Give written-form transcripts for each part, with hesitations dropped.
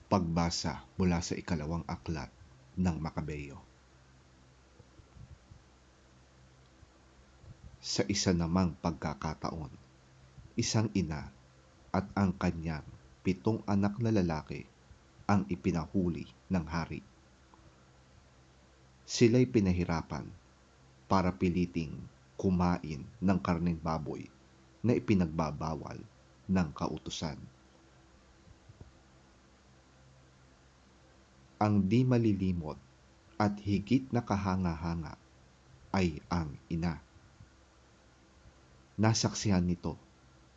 Pagbasa mula sa ikalawang aklat ng Makabeyo. Sa isa namang pagkakataon, isang ina at ang kanyang 7 anak na lalaki ang ipinahuli ng hari. Sila'y pinahirapan para piliting kumain ng karneng baboy na ipinagbabawal ng kautusan. Ang di malilimot at higit na kahanga-hanga ay ang ina. Nasaksihan nito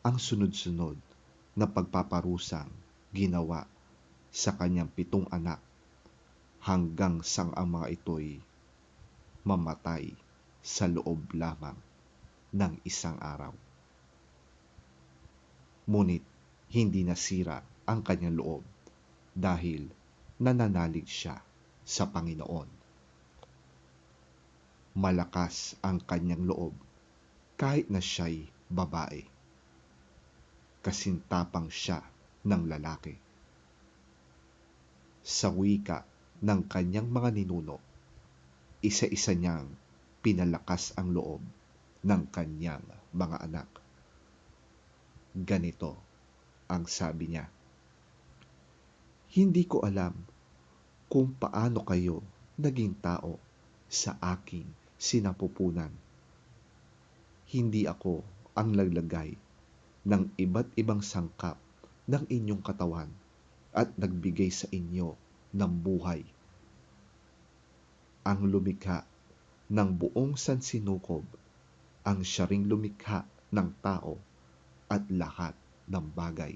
ang sunod-sunod na pagpaparusang ginawa sa kanyang 7 anak hanggang sang ang mga ito'y mamatay sa loob lamang ng isang araw. Ngunit hindi nasira ang kanyang loob dahil nananalig siya sa Panginoon. Malakas ang kanyang loob kahit na siya'y babae. Kasintapang siya ng lalaki. Sa wika ng kanyang mga ninuno, isa-isa niyang pinalakas ang loob ng kanyang mga anak. Ganito ang sabi niya, "Hindi ko alam kung paano kayo naging tao sa aking sinapupunan. Hindi ako ang naglagay ng iba't ibang sangkap ng inyong katawan at nagbigay sa inyo ng buhay. Ang lumikha ng buong sansinukob, ang siya ring lumikha ng tao at lahat ng bagay.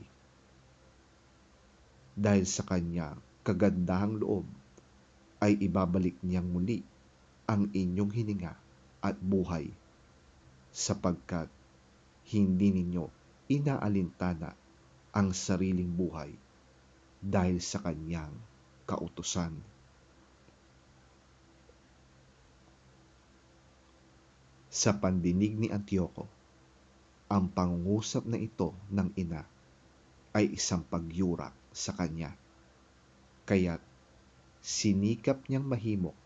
Dahil sa kanyang kagandahang loob, ay ibabalik niyang muli ang inyong hininga at buhay, sapagkat hindi ninyo inaalintana ang sariling buhay dahil sa kanyang kautusan." Sa pandinig ni Antioco, ang pangungusap na ito ng ina ay isang pagyurak sa kanya, kaya't sinikap niyang mahimok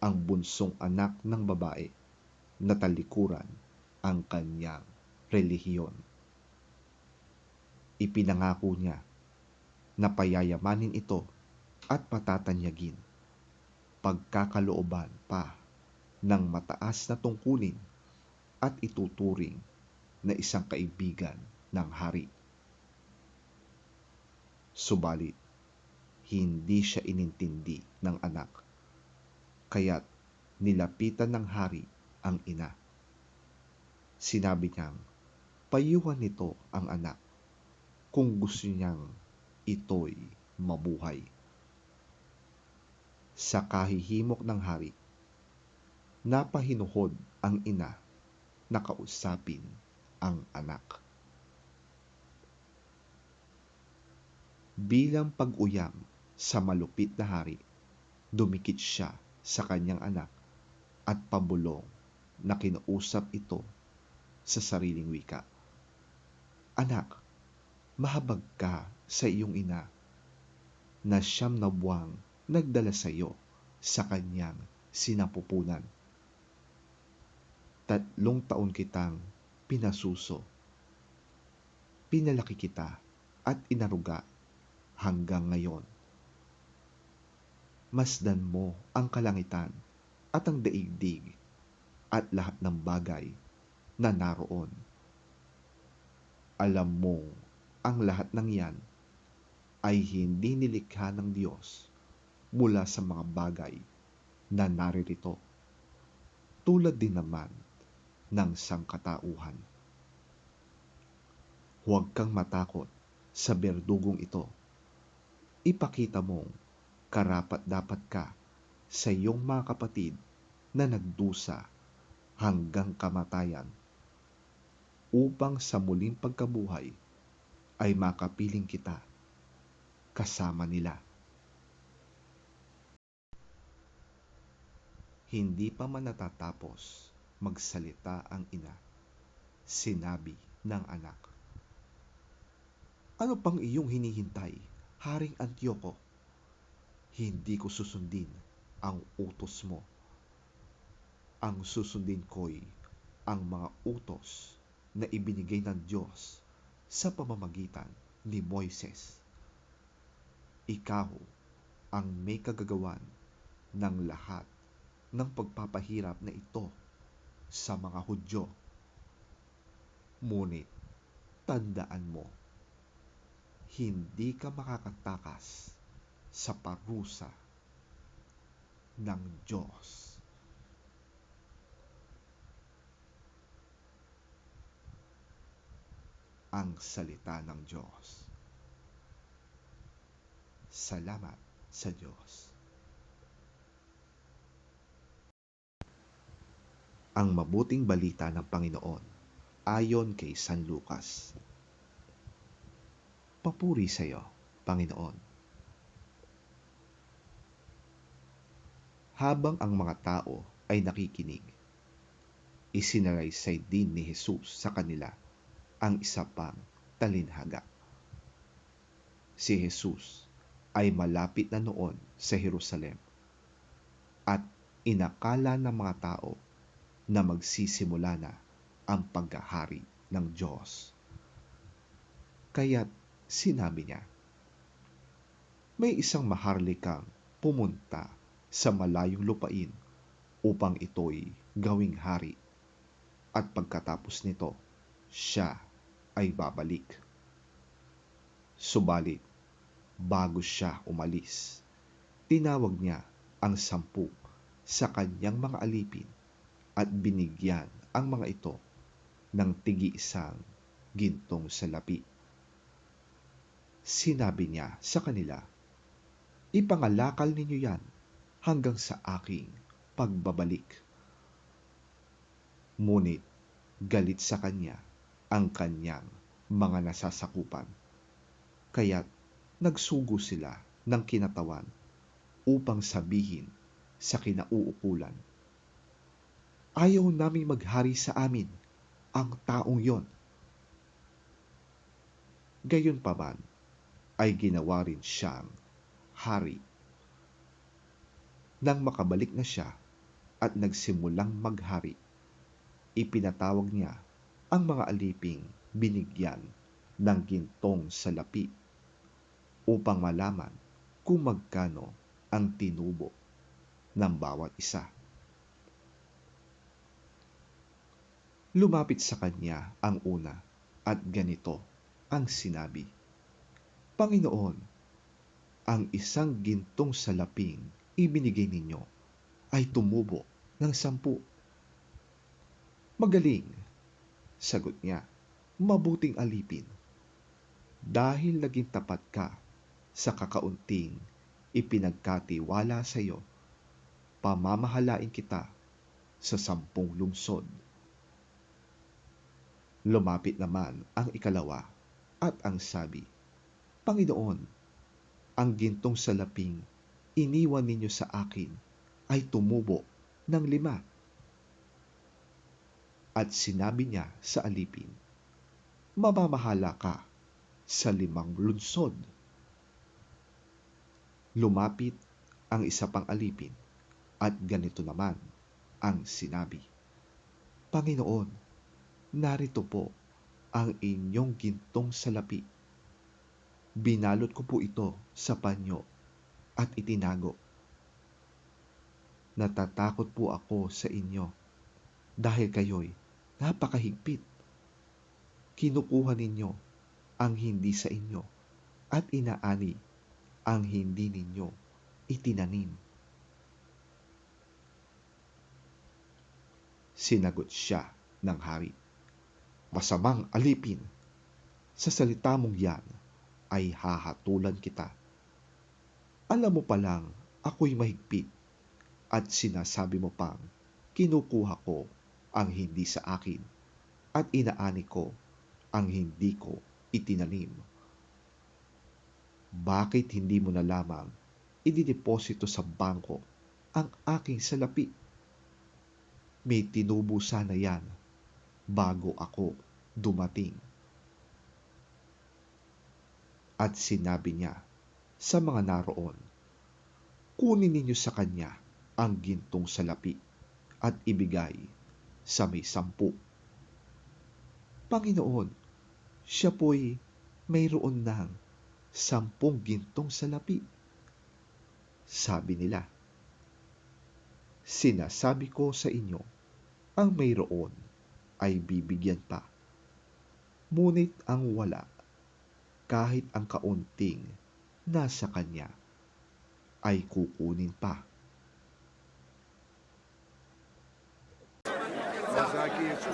ang bunsong anak ng babae na talikuran ang kanyang relihiyon. Ipinangako niya na payayamanin ito at patatanyagin, pagkakalooban pa ng mataas na tungkulin at ituturing na isang kaibigan ng hari. Subalit, hindi siya inintindi ng anak, kaya't nilapitan ng hari ang ina. Sinabi niyang payuhan nito ang anak kung gusto niyang ito'y mabuhay. Sa kahihimok ng hari, napahinuhod ang ina na kausapin ang anak. Bilang pag-uyam sa malupit na hari, dumikit siya sa kanyang anak at pabulong na kinausap ito sa sariling wika. "Anak, mahabag ka sa iyong ina na 9 na buwang nagdala sa iyo sa kanyang sinapupunan. 3 taon kitang pinasuso. Pinalaki kita at inaruga hanggang ngayon. Masdan mo ang kalangitan at ang daigdig at lahat ng bagay na naroon. Alam mo ang lahat ng yan ay hindi nilikha ng Diyos mula sa mga bagay na naririto, tulad din naman ng sangkatauhan. Huwag kang matakot sa berdugong ito. Ipakita mong karapat-dapat ka sa iyong mga kapatid na nagdusa hanggang kamatayan, upang sa muling pagkabuhay ay makapiling kita kasama nila." Hindi pa man natatapos magsalita ang ina, sinabi ng anak, "Ano pang iyong hinihintay, Haring Antioco? Hindi ko susundin ang utos mo. Ang susundin ko'y ang mga utos na ibinigay ng Diyos sa pamamagitan ni Moises. Ikaw ang may kagagawan ng lahat ng pagpapahirap na ito sa mga Hudyo. Ngunit tandaan mo, hindi ka makakatakas sa parusa ng Diyos. Ang salita ng Diyos. Salamat sa Diyos. Ang mabuting balita ng Panginoon ayon kay San Lucas. Papuri sa iyo, Panginoon. Habang ang mga tao ay nakikinig, isinalaysay din ni Jesus sa kanila ang isa pang talinhaga. Si Jesus ay malapit na noon sa Jerusalem at inakala ng mga tao na magsisimula na ang paghahari ng Diyos. Kaya't sinabi niya, may isang maharlikang pumunta sa malayong lupain upang ito'y gawing hari, at pagkatapos nito, siya ay babalik. Subalit, bago siya umalis, tinawag niya ang 10 sa kanyang mga alipin at binigyan ang mga ito ng tig-iisang gintong salapi. Sinabi niya sa kanila, ipangalakal ninyo yan hanggang sa aking pagbabalik. Ngunit galit sa kanya ang kanyang mga nasasakupan, kaya't nagsugo sila ng kinatawan upang sabihin sa kinauukulan, ayaw naming maghari sa amin ang taong yon. Gayunpaman ay ginawa rin siyang hari. Nang makabalik na siya at nagsimulang maghari, ipinatawag niya ang mga aliping binigyan ng gintong salapi upang malaman kung magkano ang tinubo ng bawat isa. Lumapit sa kanya ang una at ganito ang sinabi, Panginoon, ang isang gintong salaping ibinigay ninyo ay tumubo ng 10. Magaling, sagot niya, mabuting alipin. Dahil naging tapat ka sa kakaunting ipinagkatiwala sa iyo, pamamahalain kita sa 10 lungsod. Lumapit naman ang ikalawa at ang sabi, Panginoon, ang gintong salaping iniwan ninyo sa akin ay tumubo ng 5. At sinabi niya sa alipin, mamamahala ka sa 5 lungsod. Lumapit ang isa pang alipin at ganito naman ang sinabi, Panginoon, narito po ang inyong gintong salapi. Binalot ko po ito sa panyo at itinago. Natatakot po ako sa inyo dahil kayo'y napakahigpit. Kinukuha ninyo ang hindi sa inyo at inaani ang hindi ninyo itinanim. Sinagot siya ng hari, masamang alipin, sa salita mong yan ay hahatulan kita. Alam mo palang ako'y mahigpit at sinasabi mo pang kinukuha ko ang hindi sa akin at inaani ko ang hindi ko itinanim. Bakit hindi mo na lamang idideposito sa bangko ang aking salapi? May tinubo sana yan bago ako dumating. At sinabi niya sa mga naroon, kunin ninyo sa kanya ang gintong salapi at ibigay sa may 10. Panginoon, siya po'y mayroon ng 10 gintong salapi. Sabi nila, sinasabi ko sa inyo, ang mayroon ay bibigyan pa. Ngunit ang wala, kahit ang kaunting nasa kanya, ay kukunin pa.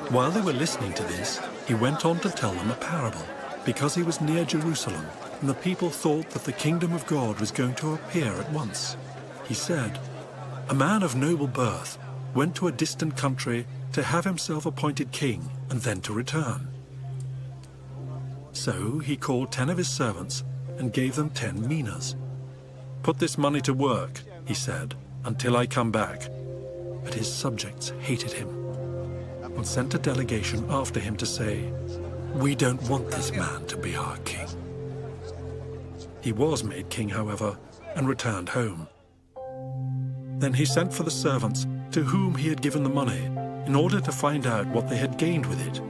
While they were listening to this, he went on to tell them a parable, because he was near Jerusalem, and the people thought that the kingdom of God was going to appear at once. He said, "A man of noble birth went to a distant country to have himself appointed king, and then to return. So he called 10 of his servants and gave them 10 minas. 'Put this money to work,' he said, 'until I come back.' But his subjects hated him and sent a delegation after him to say, 'We don't want this man to be our king.' He was made king, however, and returned home. Then he sent for the servants to whom he had given the money, in order to find out what they had gained with it.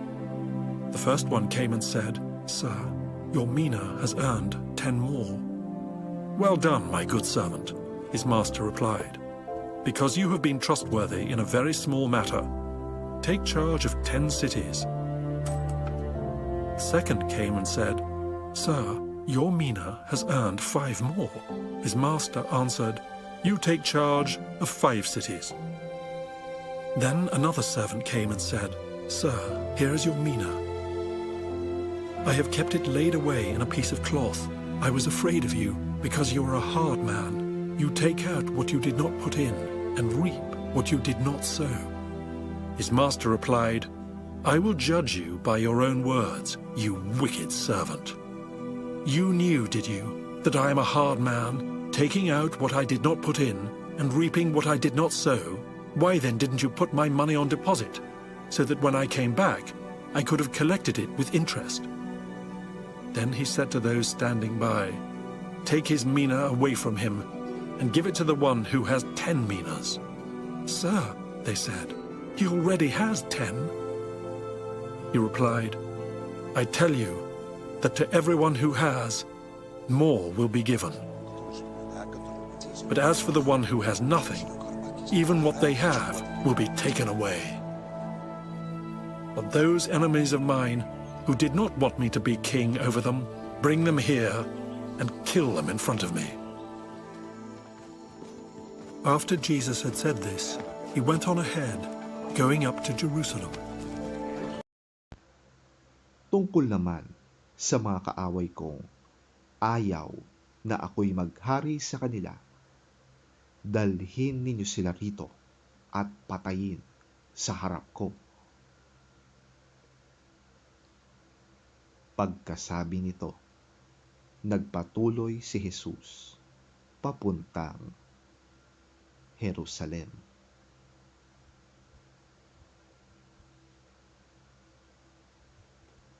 The first one came and said, 'Sir, your mina has earned 10 more.' 'Well done, my good servant,' his master replied. 'Because you have been trustworthy in a very small matter, take charge of 10 cities.' The second came and said, 'Sir, your mina has earned 5 more.' His master answered, 'You take charge of 5 cities.' Then another servant came and said, 'Sir, here is your mina. I have kept it laid away in a piece of cloth. I was afraid of you, because you are a hard man. You take out what you did not put in, and reap what you did not sow.' His master replied, 'I will judge you by your own words, you wicked servant. You knew, did you, that I am a hard man, taking out what I did not put in, and reaping what I did not sow? Why then didn't you put my money on deposit, so that when I came back, I could have collected it with interest?' Then he said to those standing by, 'Take his mina away from him, and give it to the one who has 10 minas.' 'Sir,' they said, 'he already has 10. He replied, 'I tell you that to everyone who has, more will be given. But as for the one who has nothing, even what they have will be taken away. But those enemies of mine who did not want me to be king over them, bring them here and kill them in front of me.'" After Jesus had said this, he went on ahead, going up to Jerusalem. Tungkol naman sa mga kaaway kong ayaw na ako'y maghari sa kanila, dalhin ninyo sila rito at patayin sa harap ko. Pagkasabi nito, nagpatuloy si Jesus papuntang Jerusalem.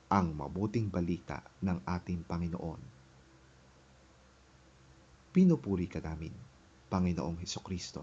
Ang mabuting balita ng ating Panginoon. Pinupuri ka namin, Panginoong Hesukristo.